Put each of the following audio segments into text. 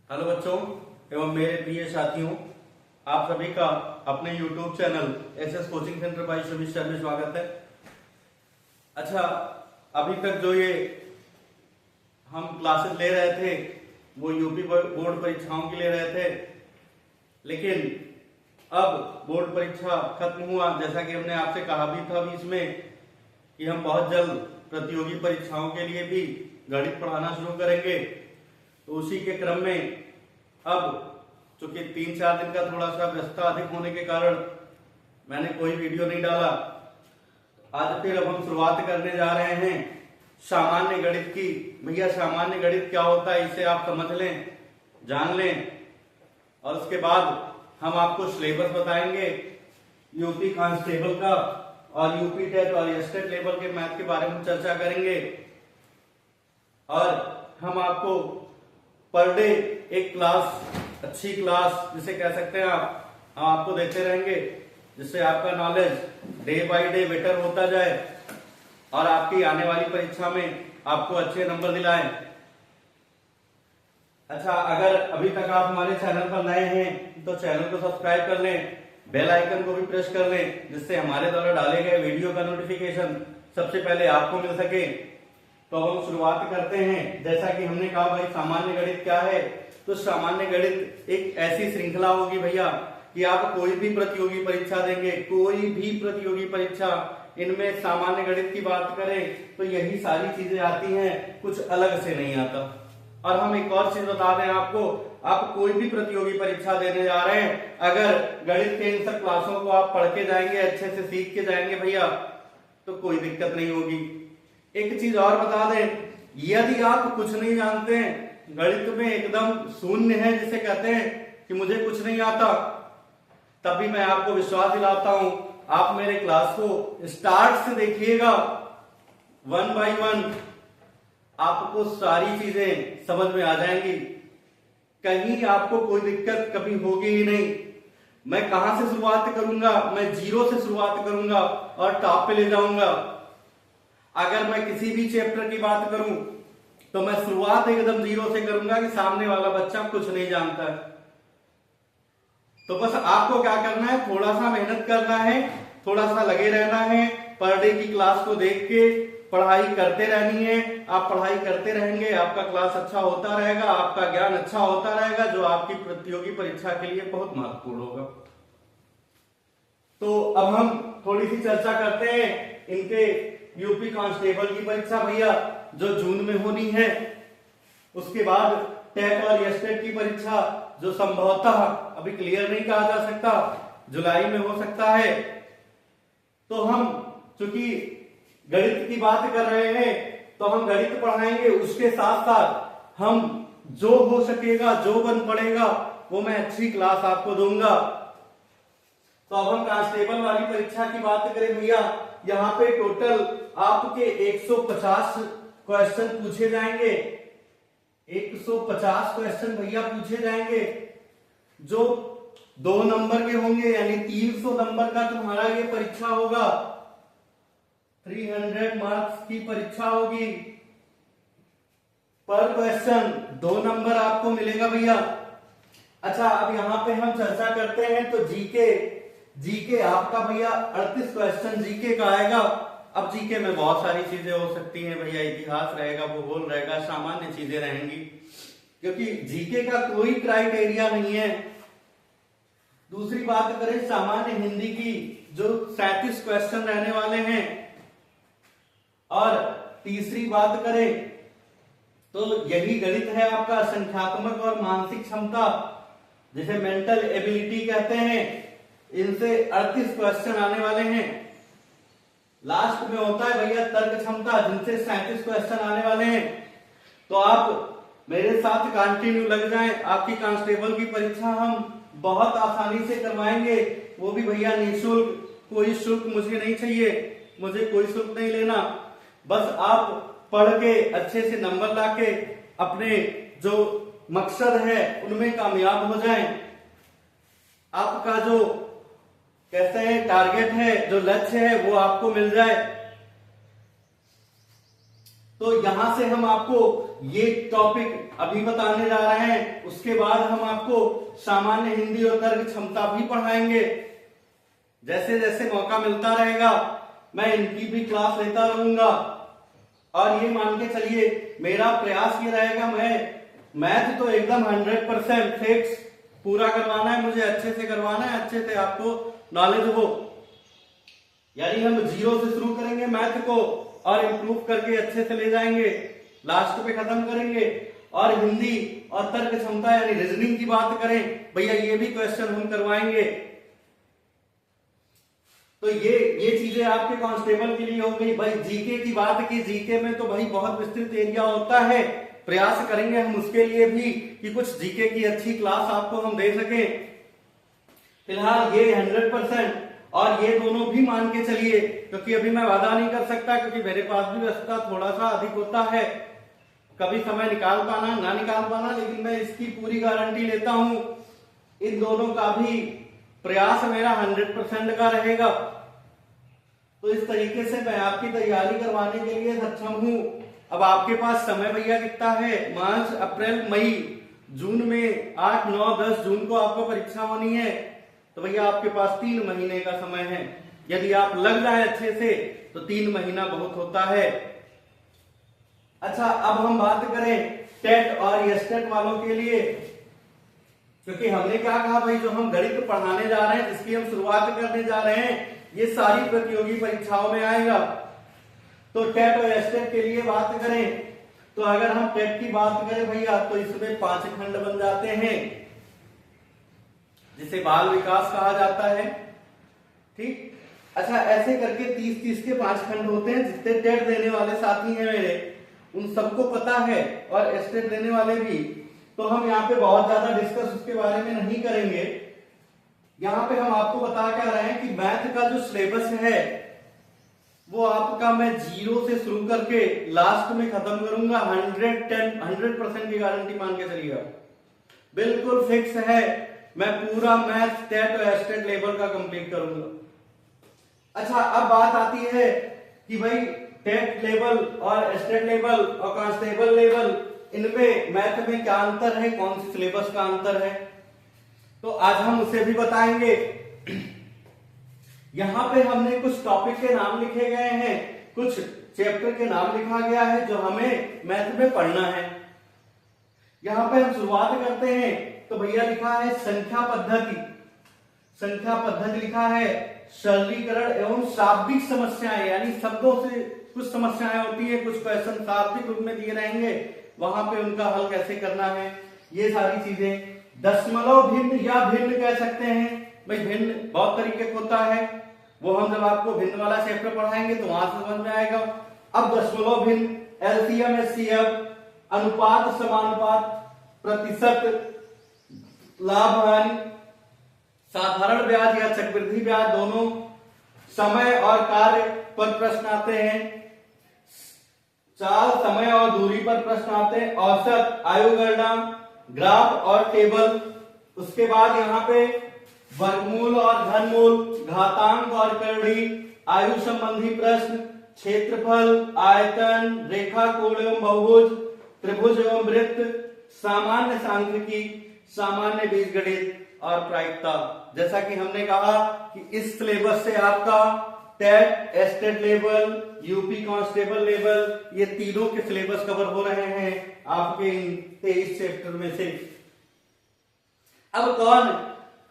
Hello बच्चों एवं मेरे प्रिय साथियों, आप सभी का अपने YouTube channel SS coaching centre by Sumit sir में स्वागत है। अच्छा, अभी तक जो ये हम क्लासेस ले रहे थे वो यूपी बोर्ड परीक्षाओं की ले रहे थे, लेकिन अब बोर्ड परीक्षा खत्म हुआ। जैसा कि हमने आपसे कहा भी था बीच में कि हम बहुत जल्द प्रतियोगी परीक्षाओं के लिए भी गणित पढ़ाना शुरू करेंगे। तो उसी के क्रम में अब चूंकि 3-4 दिन का थोड़ा सा व्यस्तता अधिक होने के कारण मैंने कोई वीडियो नहीं डाला। आज फिर अब हम शुरुआत करने जा रहे हैं सामान्य गणित की। भैया सामान्य गणित क्या होता है इसे आप समझ लें, जान लें, और उसके बाद हम आपको सिलेबस बताएंगे यूपी कांस्टेबल का और यूपी टेट और स्टेट लेवल के मैथ के बारे में चर्चा करेंगे। और हम आपको पर डे एक क्लास, अच्छी क्लास जिसे कह सकते हैं आप, हम आपको देते रहेंगे जिससे आपका knowledge day by day better होता जाए और आपकी आने वाली परीक्षा में आपको अच्छे नंबर दिलाएं। अच्छा, अगर अभी तक आप हमारे चैनल पर नए हैं तो चैनल को सब्सक्राइब कर लें, बेल आइकन को भी प्रेस कर लें जिससे हमारे द्वारा डाले गए वीडियो का नोटिफिकेशन सबसे पहले आपको मिल सके। तो हम शुरुआत करते हैं। जैसा कि हमने कहा भाई सामान्य गणित क्या है, तो सामान्य गणित एक ऐसी श्रृंखला होगी भैया कि आप कोई भी प्रतियोगी परीक्षा देंगे, कोई भी प्रतियोगी परीक्षा, इनमें सामान्य गणित की बात करें तो यही सारी चीजें आती हैं, कुछ अलग से नहीं आता। और हम एक और चीज बता दें आपको, आप कोई भी प्रतियोगी परीक्षा देने जा रहे हैं, अगर गणित के इन सब क्लासों को आप पढ़ के जाएंगे, अच्छे से सीख के जाएंगे भैया, तो कोई दिक्कत नहीं होगी। एक चीज और बता दें, यदि आप कुछ नहीं जानते हैं, गणित में एकदम शून्य है जिसे कहते हैं कि मुझे कुछ नहीं आता, तब भी मैं आपको विश्वास दिलाता हूं, आप मेरे क्लास को स्टार्ट से देखिएगा, 1 by 1 आपको सारी चीजें समझ में आ जाएंगी, कहीं आपको कोई दिक्कत कभी होगी ही नहीं। मैं कहां से शुरुआत करूंगा, मैं 0 से शुरुआत करूंगा और टॉप पे ले जाऊंगा। अगर मैं किसी भी चैप्टर की बात करूं तो मैं शुरुआत एकदम 0 से करूंगा कि सामने वाला बच्चा कुछ नहीं जानता है। तो बस आपको क्या करना है, थोड़ा सा मेहनत करना है, थोड़ा सा लगे रहना है, पर डे की क्लास को देख के पढ़ाई करते रहनी है। आप पढ़ाई करते रहेंगे, आपका क्लास अच्छा होता रहेगा, आपका ज्ञान अच्छा होता रहेगा, जो आपकी प्रतियोगी परीक्षा के लिए बहुत महत्वपूर्ण होगा। तो अब हम थोड़ी सी चर्चा करते हैं इनके यूपी कांस्टेबल की परीक्षा भैया जो जून में होनी है, उसके बाद टेट और स्टेट की परीक्षा जो संभवतः अभी क्लियर नहीं कहा जा सकता, जुलाई में हो सकता है। तो हम चूंकि गणित की बात कर रहे हैं तो हम गणित पढ़ाएंगे, उसके साथ साथ हम जो हो सकेगा, जो बन पड़ेगा वो मैं अच्छी क्लास आपको दूंगा। तो अब हम कांस्टेबल वाली परीक्षा की बात करें भैया, यहाँ पे टोटल आपके 150 क्वेश्चन पूछे जाएंगे, 150 क्वेश्चन भैया पूछे जाएंगे जो 2 नंबर के होंगे, यानी 300 नंबर का तुम्हारा ये परीक्षा होगा, 300 मार्क्स की परीक्षा होगी। पर क्वेश्चन 2 नंबर आपको मिलेगा भैया। अच्छा, अब यहां पे हम चर्चा करते हैं तो जीके आपका भैया 38 क्वेश्चन जीके का आएगा। अब जीके में बहुत सारी चीजें हो सकती हैं भैया, इतिहास रहेगा, भूगोल रहेगा, सामान्य चीजें रहेंगी, क्योंकि जीके का कोई क्राइटेरिया नहीं है। दूसरी बात करें सामान्य हिंदी की, जो 37 क्वेश्चन रहने वाले हैं। और तीसरी बात करें तो यही गणित है आपका संख्यात्मक और मानसिक क्षमता, जिसे मेंटल एबिलिटी कहते हैं, इनसे 38 क्वेश्चन आने वाले हैं। लास्ट में होता है भैया तर्क क्षमता, जिनसे 37 क्वेश्चन आने वाले हैं। तो आप मेरे साथ कंटिन्यू लग जाएं, आपकी कांस्टेबल की परीक्षा हम बहुत आसानी से करवाएंगे, वो भी भैया निःशुल्क, कोई शुल्क मुझे नहीं चाहिए, मुझे कोई शुल्क नहीं लेना, बस आप पढ़ के अच्छे से नंबर लाके अपने जो मकसद है उनमें कामयाब हो जाएं। आपका जो कहते हैं टारगेट है, जो लक्ष्य है, वो आपको मिल जाए। तो यहां से हम आपको ये टॉपिक अभी बताने जा रहे हैं, उसके उसके बाद हम आपको सामान्य हिंदी और तर्क क्षमता भी पढ़ाएंगे। जैसे जैसे मौका मिलता रहेगा मैं इनकी भी क्लास लेता रहूंगा। और ये मान के चलिए मेरा प्रयास ये रहेगा, मैं मैथ तो एकदम 100% फिक्स पूरा करवाना है, मुझे अच्छे से करवाना है, अच्छे से आपको नॉलेज हो। यानी हम 0 से शुरू करेंगे मैथ को और इम्प्रूव करके अच्छे से ले जाएंगे, लास्ट पे खत्म करेंगे। और हिंदी और तर्क क्षमता यानी रीजनिंग की बात करें भैया, ये भी क्वेश्चन हम करवाएंगे। तो ये चीजें आपके कांस्टेबल के लिए हो गई। भाई जीके की बात की, जीके में तो भाई बहुत विस्तृत एरिया होता है, प्रयास करेंगे हम उसके लिए भी कि कुछ जीके की अच्छी क्लास आपको हम दे सके। फिलहाल ये 100% और ये दोनों भी मान के चलिए, क्योंकि अभी मैं वादा नहीं कर सकता, क्योंकि मेरे पास भी व्यस्तता थोड़ा सा अधिक होता है, कभी समय निकाल पाना ना निकाल पाना, लेकिन मैं इसकी पूरी गारंटी लेता हूं। इन दोनों का भी प्रयास मेरा 100% का रहेगा। तो इस तरीके से मैं आपकी तैयारी करवाने के लिए सक्षम हूं। अब आपके पास समय भैया कितना है? मार्च, अप्रैल, मई, जून में 8, 9, 10 जून को आपको परीक्षा होनी है। तो भैया आपके पास 3 महीने का समय है। यदि आप लग जाए अच्छे से तो 3 महीना बहुत होता है। अच्छा, अब हम बात करें टेट और एस्टेट वालों के लिए, क्योंकि हमने क्या कहा भाई, जो हम गणित पढ़ाने जा रहे हैं, जिसकी हम शुरुआत करने जा रहे हैं, ये सारी प्रतियोगी परीक्षाओं में आएगा। तो टेट और एस्टेट के लिए बात करें तो अगर हम टेट की बात करें भैया, तो इसमें 5 खंड बन जाते हैं, जिसे बाल विकास कहा जाता है। ठीक, अच्छा, ऐसे करके 30-30 के 5 खंड होते हैं। जितने टेट देने वाले साथी हैं मेरे, उन सबको पता है, और एस्टेट देने वाले भी। तो हम यहाँ पे बहुत ज्यादा डिस्कस उसके बारे में नहीं करेंगे। यहाँ पे हम आपको बता क्या रहे हैं कि मैथ का जो सिलेबस है वो आपका मैं 0 से शुरू करके लास्ट में खत्म करूंगा। 100% की गारंटी मान के चलिएगा, बिल्कुल फिक्स है। मैं पूरा मैथ टेट और एस्टेट लेवल का कंप्लीट करूंगा। अच्छा, अब बात आती है कि भाई टेट लेवल और एस्टेट लेवल और कांस्टेबल लेवल, इनमें मैथ में क्या अंतर है, कौन सी सिलेबस का अंतर है, तो आज हम उसे भी बताएंगे। यहां पे हमने कुछ टॉपिक के नाम लिखे गए हैं, कुछ चैप्टर के नाम लिखा गया है जो हमें मैथ में पढ़ना है। यहां पे हम शुरुआत करते हैं तो भैया लिखा है संख्या पद्धति। संख्या पद्धति लिखा है सरलीकरण एवं शाब्दिक समस्याएं, यानी शब्दों से कुछ समस्याएं होती है, कुछ क्वेश्चन शाब्दिक रूप में दिए रहेंगे, वहां पे उनका हल कैसे करना है, ये सारी चीजें। दशमलव भिन्न या भिन्न कह सकते हैं भाई, भिन्न बहुत तरीके का होता है, वो हम जब आपको भिन्न वाला चैप्टर पढ़ाएंगे तो वहां से समझ में आएगा। अब दशमलव भिन्न, एलसीएम, एचसीएफ, अनुपात, समानुपात, प्रतिशत, लाभ हानि, साधारण ब्याज या चक्रवृद्धि ब्याज दोनों, समय और कार्य पर प्रश्न आते हैं, चाल, समय और दूरी पर प्रश्न आते हैं, औसत, आयु गणना, ग्राफ और टेबल। उसके बाद यहाँ पे वर्गमूल और घनमूल, घातांक और करड़ी, आयु संबंधी प्रश्न, क्षेत्रफल, आयतन, रेखा, कोण एवं बहुभुज, त्रिभुज एवं वृत्त, सामान्य सांख्यिकी, सामान्य बीजगणित और प्रायिकता। जैसा कि हमने कहा कि इस सिलेबस से आपका TET, state level, UP constable level, ये तीनों के सिलेबस कवर हो रहे हैं आपके इन 23 चैप्टर में से। अब कौन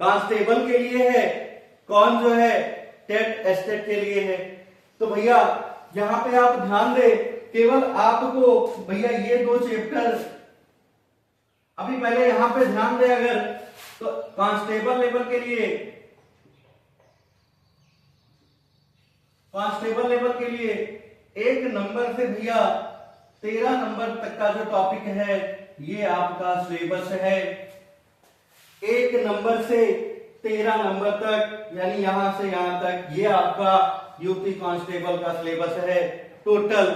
कांस्टेबल के लिए है, कौन जो है टेट एस्टेट के लिए है, तो भैया यहां पे आप ध्यान दे, केवल आपको भैया ये 2 चैप्टर अभी पहले यहां पे ध्यान दे। अगर तो कांस्टेबल लेवल के लिए, कांस्टेबल लेवल के लिए 1 नंबर से भैया 13 नंबर तक का जो टॉपिक है ये आपका सिलेबस है। 1 नंबर से 13 नंबर तक, यानी यहां से यहां तक, ये आपका यूपी कांस्टेबल का सिलेबस है। टोटल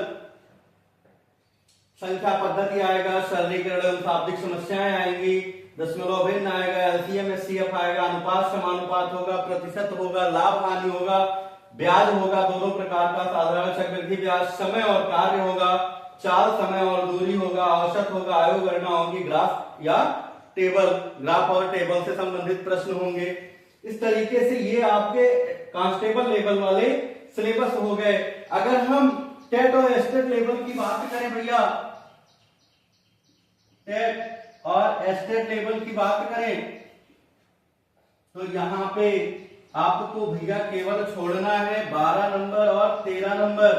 संख्या पद्धति आएगा, सरलीकरण, शाब्दिक समस्याएं आएंगी, दशमलव भिन्न आएगा, एलसीएम, एचसीएफ आएगा, अनुपात समानुपात होगा, प्रतिशत होगा, लाभ हानि होगा, ब्याज होगा दोनों प्रकार का, साधारण चक्रवृद्धि ब्याज, समय और कार्य होगा, चाल, समय और दूरी होगा, औसत होगा, आयु गणना होगी, ग्राफ या टेबल, ग्राफ और टेबल से संबंधित प्रश्न होंगे। इस तरीके से ये आपके कांस्टेबल लेवल वाले सिलेबस हो गए। अगर हम टेट और एस्टेट लेवल की बात करें भैया, टेट और एस्टेट लेवल की बात करें तो यहां पे आपको भैया केवल छोड़ना है 12 नंबर और 13 नंबर,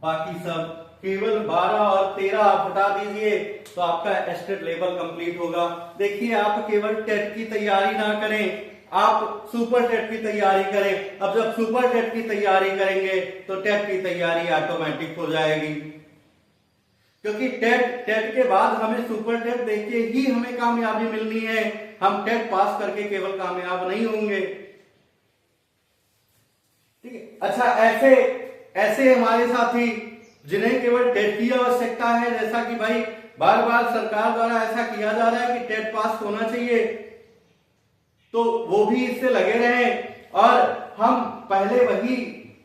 बाकी सब केवल 12 और 13 आप हटा दीजिए तो आपका एस्टेट लेवल कंप्लीट होगा। देखिए, आप केवल टेट की तैयारी ना करें, आप सुपर टेट की तैयारी करें। अब जब सुपर टेट की तैयारी करेंगे तो टेट की तैयारी ऑटोमेटिक हो जाएगी, क्योंकि टेट के बाद हमें सुपर टेट देके ही हमें कामयाबी मिलनी है। हम टेट पास करके केवल कामयाब नहीं होंगे, ठीक है। अच्छा, ऐसे हमारे साथी जिन्हें केवल टेट की आवश्यकता है, जैसा कि भाई बार बार सरकार द्वारा ऐसा किया जा रहा है कि टेट पास होना चाहिए, तो वो भी इससे लगे रहें। और हम पहले वही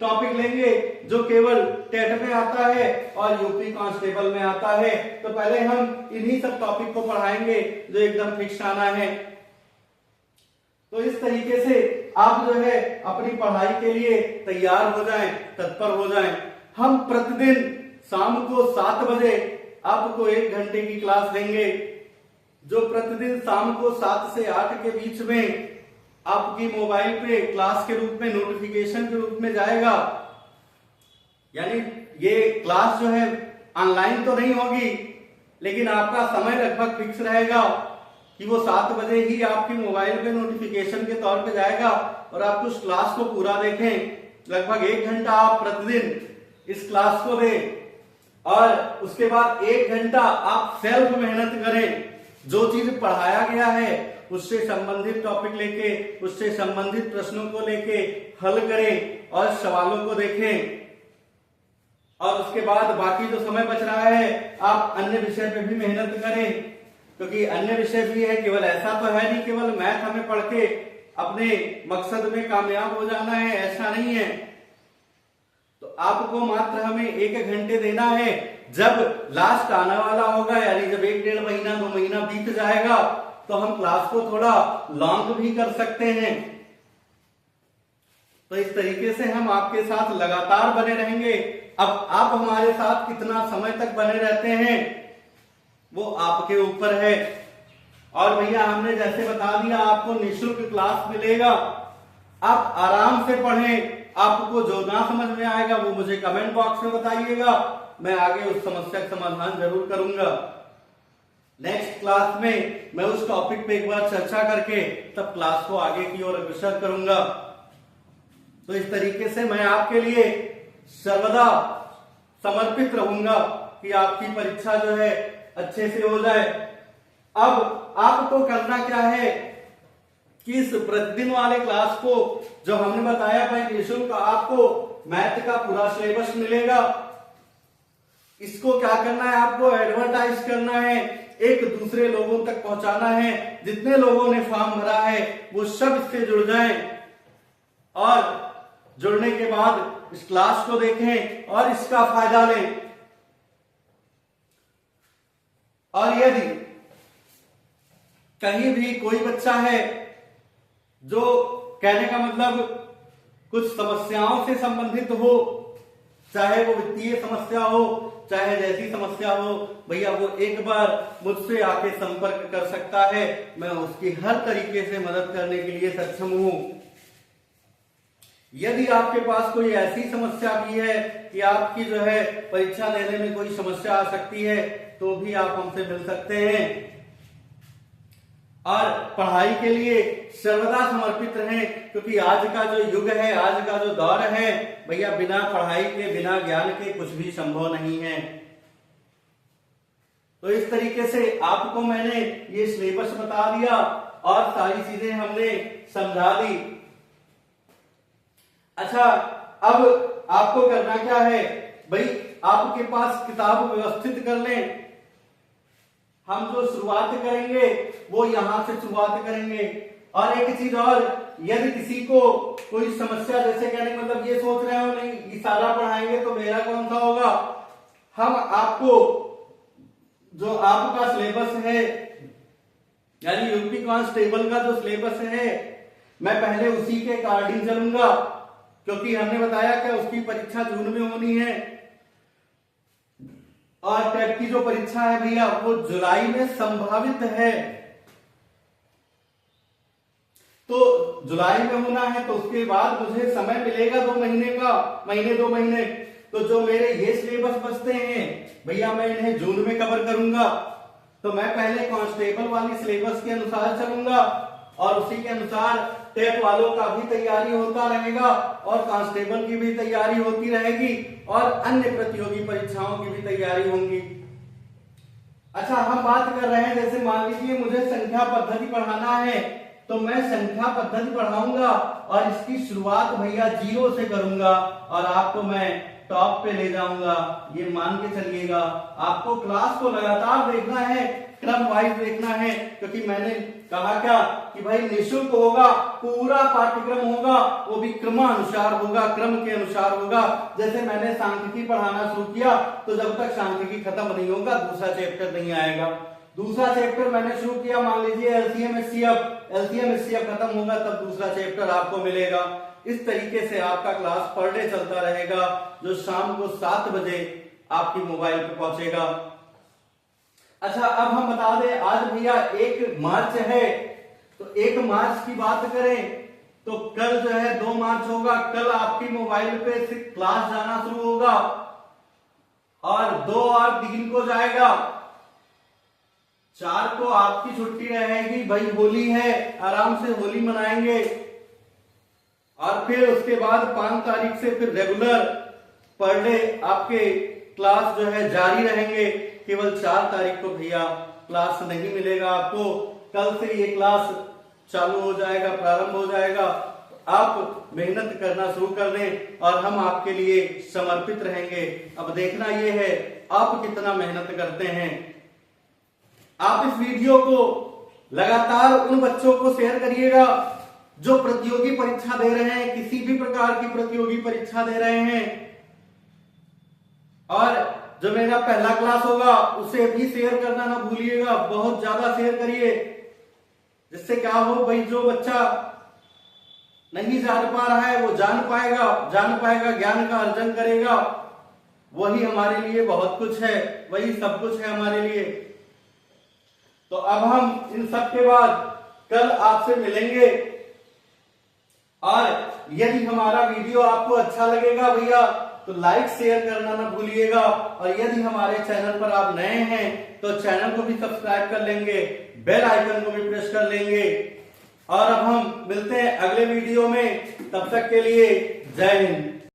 टॉपिक लेंगे जो केवल टेट में आता है और यूपी कांस्टेबल में आता है। तो पहले हम इन्हीं सब टॉपिक को पढ़ाएंगे जो एकदम फिक्स आना है। तो इस तरीके से आप जो है अपनी पढ़ाई के लिए तैयार हो जाएं, तत्पर हो जाएं। हम प्रतिदिन शाम को 7 बजे आपको 1 घंटे की क्लास देंगे, जो प्रतिदिन शाम को 7 से 8 के बीच में आपकी मोबाइल पे क्लास के रूप में, नोटिफिकेशन के रूप में जाएगा। यानी ये क्लास जो है ऑनलाइन तो नहीं होगी, लेकिन आपका समय लगभग फिक्स रहेगा कि वो 7 बजे ही आपकी मोबाइल पे नोटिफिकेशन के तौर पे जाएगा और आप उस क्लास को पूरा देखें। लगभग 1 घंटा आप प्रतिदिन इस क्लास को दें और उसके बाद 1 घंटा आप सेल्फ मेहनत करें। जो चीज पढ़ाया गया है उससे संबंधित टॉपिक लेके, उससे संबंधित प्रश्नों को लेके हल करें और सवालों को देखें। और उसके बाद बाकी जो समय बच रहा है आप अन्य विषय पे भी मेहनत करें, क्योंकि अन्य विषय भी है। केवल ऐसा तो है नहीं केवल मैथ हमें पढ़ के अपने मकसद में कामयाब हो जाना है, ऐसा नहीं है। तो आपको मात्र हमें 1 घंटे देना है। जब लास्ट आने वाला होगा, यानी जब 1-1.5 महीना 2 महीना बीत जाएगा, तो हम क्लास को थोड़ा लॉन्ग भी कर सकते हैं। तो इस तरीके से हम आपके साथ लगातार बने रहेंगे। अब आप हमारे साथ कितना समय तक बने रहते हैं वो आपके ऊपर है। और भैया हमने जैसे बता दिया, आपको निःशुल्क क्लास मिलेगा। आप आराम से पढ़ें। आपको जो ना समझ में आएगा वो मुझे कमेंट बॉक्स में बताइएगा, मैं आगे उस समस्या का समाधान जरूर करूंगा। नेक्स्ट क्लास में मैं उस टॉपिक पे एक बार चर्चा करके तब क्लास को आगे की ओर अग्रसर करूंगा। तो इस तरीके से मैं आपके लिए सर्वदा समर्पित रहूंगा कि आपकी परीक्षा जो है अच्छे से हो जाए। अब आपको करना क्या है कि इस प्रतिदिन वाले क्लास को जो हमने बताया भाई निःशुल्क आपको मैथ का पूरा सिलेबस मिलेगा। इसको क्या करना है, आपको एडवर्टाइज करना है, एक दूसरे लोगों तक पहुंचाना है। जितने लोगों ने फॉर्म भरा है वो सब इससे जुड़ जाएं और जुड़ने के बाद इस क्लास को देखें और इसका फायदा लें। और यदि कहीं भी कोई बच्चा है जो कहने का मतलब कुछ समस्याओं से संबंधित हो, चाहे वो वित्तीय समस्या हो, चाहे जैसी समस्या हो, भैया वो एक बार मुझसे आके संपर्क कर सकता है। मैं उसकी हर तरीके से मदद करने के लिए सक्षम हूं। यदि आपके पास कोई ऐसी समस्या भी है कि आपकी जो है परीक्षा देने में कोई समस्या आ सकती है, तो भी आप हमसे मिल सकते हैं। और पढ़ाई के लिए सर्वदा समर्पित रहें, क्योंकि आज का जो युग है, आज का जो दौर है, भैया बिना पढ़ाई के, बिना ज्ञान के कुछ भी संभव नहीं है। तो इस तरीके से आपको मैंने ये सिलेबस बता दिया और सारी चीजें हमने समझा दी। अच्छा, अब आपको करना क्या है भाई, आपके पास किताब व्यवस्थित कर लें। हम जो शुरुआत करेंगे वो यहां से शुरुआत करेंगे। और एक चीज और, यदि किसी को कोई समस्या, जैसे कहने मतलब ये सोच रहे हो नहीं ये सारा पढ़ाएंगे तो मेरा कौन सा होगा, हम आपको जो आपका सिलेबस है यानी यूपी कांस्टेबल का जो सिलेबस है मैं पहले उसी के अकॉर्डिंग चलूंगा, क्योंकि हमने बताया कि उसकी परीक्षा जून में होनी है और टेट की जो परीक्षा है भैया वो जुलाई में संभावित है। तो जुलाई में होना है तो उसके बाद मुझे समय मिलेगा 2 महीने का, महीने 2 महीने। तो जो मेरे ये सिलेबस बचते हैं भैया मैं इन्हें जून में कवर करूंगा। तो मैं पहले कांस्टेबल वाली सिलेबस के अनुसार चलूंगा और उसी के अनुसार टेट वालों का भी तैयारी होता रहेगा और कांस्टेबल की भी तैयारी होती रहेगी और अन्य प्रतियोगी परीक्षाओं की भी तैयारी होंगी। अच्छा, हम बात कर रहे हैं जैसे मान लीजिए मुझे संख्या पद्धति पढ़ाना है तो मैं संख्या पद्धति पढ़ाऊंगा और इसकी शुरुआत भैया 0 से करूंगा और आपको मैं टॉप पे ले जाऊंगा, ये मान के चलिएगा। आपको क्लास को लगातार देखना है, क्रम वाइज देखना है, क्योंकि मैंने कहा क्या कि भाई निःशुल्क होगा, पूरा पाठ्यक्रम होगा, वो भी क्रमानुसार होगा, क्रम के अनुसार होगा। जैसे मैंने सांख्यिकी पढ़ाना शुरू किया तो जब तक सांख्यिकी खत्म नहीं होगा दूसरा चैप्टर नहीं आएगा। दूसरा चैप्टर मैंने शुरू किया, मान लीजिए एलसीएम एचसीएफ खत्म होगा तब दूसरा चैप्टर आपको मिलेगा। इस तरीके से आपका क्लास पर डे चलता रहेगा, जो शाम को 7 बजे आपकी मोबाइल पे पहुंचेगा। अच्छा, अब हम बता दें आज भैया 1 मार्च है, तो 1 मार्च की बात करें तो कल जो है 2 मार्च होगा। कल आपकी मोबाइल पे से क्लास जाना शुरू होगा और 2 और 3 को जाएगा, 4 को आपकी छुट्टी रहेगी, भाई होली है, आराम से होली मनाएंगे। और फिर उसके बाद 5 तारीख से फिर रेगुलर पर डे आपके क्लास जो है जारी रहेंगे। केवल 4 तारीख को भैया क्लास नहीं मिलेगा आपको। कल से ये क्लास चालू हो जाएगा, प्रारंभ हो जाएगा। आप मेहनत करना शुरू कर दें और हम आपके लिए समर्पित रहेंगे। अब देखना ये है आप कितना मेहनत करते हैं। आप इस वीडियो को लगातार उन बच्चों को शेयर करिएगा जो प्रतियोगी परीक्षा दे रहे हैं, किसी भी प्रकार की प्रतियोगी परीक्षा दे रहे हैं। और जो मेरा पहला क्लास होगा उसे भी शेयर करना ना भूलिएगा, बहुत ज्यादा शेयर करिए, जिससे क्या हो भाई जो बच्चा नहीं जान पा रहा है वो जान पाएगा, ज्ञान का अर्जन करेगा। वही हमारे लिए बहुत कुछ है, वही सब कुछ है हमारे लिए। तो अब हम इन सब के बाद कल आपसे मिलेंगे और यदि हमारा वीडियो आपको अच्छा लगेगा भैया तो लाइक शेयर करना ना भूलिएगा। और यदि हमारे चैनल पर आप नए हैं तो चैनल को भी सब्सक्राइब कर लेंगे, बेल आइकन को भी प्रेस कर लेंगे। और अब हम मिलते हैं अगले वीडियो में, तब तक के लिए जय हिंद।